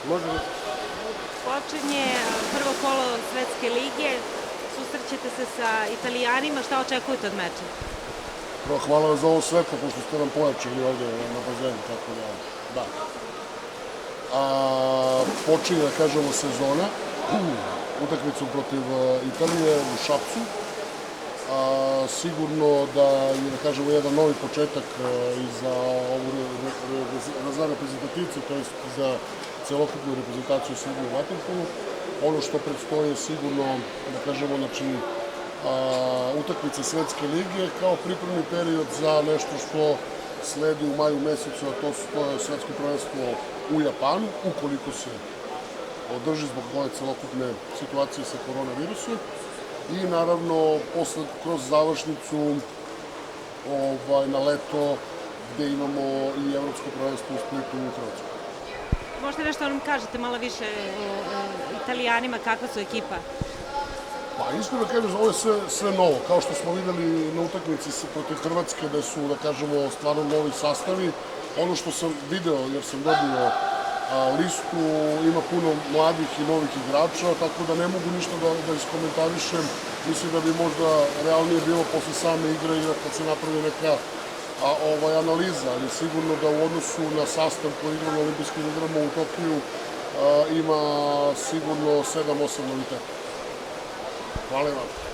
može? Može. Počinje prvo kolo Svetske lige, susrećete se sa Italijanima, šta očekujete od meča? Prvo, hvala vam za ovo svetlo, pošto ste nam pojačili ovde na bazenu, tako da. Počinje, da kažemo, sezona, utakmicom protiv Italije u Šapcu. Sigurno da je, da kažemo, jedan novi početak i za reprezentativce, to je za celokupnu reprezentaciju Srbije u vaterpolu. Ono što predstoje sigurno, da kažemo, znači, utakmice Svetske lige kao pripremni period za nešto što sledi u maju mesecu, a to je svetsko prvenstvo u Japanu, ukoliko se održi zbog ove celokupne situacije sa koronavirusom. I naravno, kroz završnicu na leto, gde imamo i evropsko prvenstvo u Splitu u Hrvatskoj. Možete nešto da nam kažete malo više o Italijanima, kakva su ekipa? Pa, iskreno da kažem, ovo je sve novo. Kao što smo videli na utakmici protiv Hrvatske, da su, da kažemo, stvarno novi sastavi. Ono što sam video, jer sam dobio listu, ima puno mladih i novih igrača, tako da ne mogu ništa da iskomentarišem. Mislim da bi možda realnije bilo posle same igre i kad se napravi neka analiza, ali sigurno da u odnosu na sastav koji igra na olimpijskim igrama u Tokiju ima sigurno 7-8 noviteta. Hvala vam.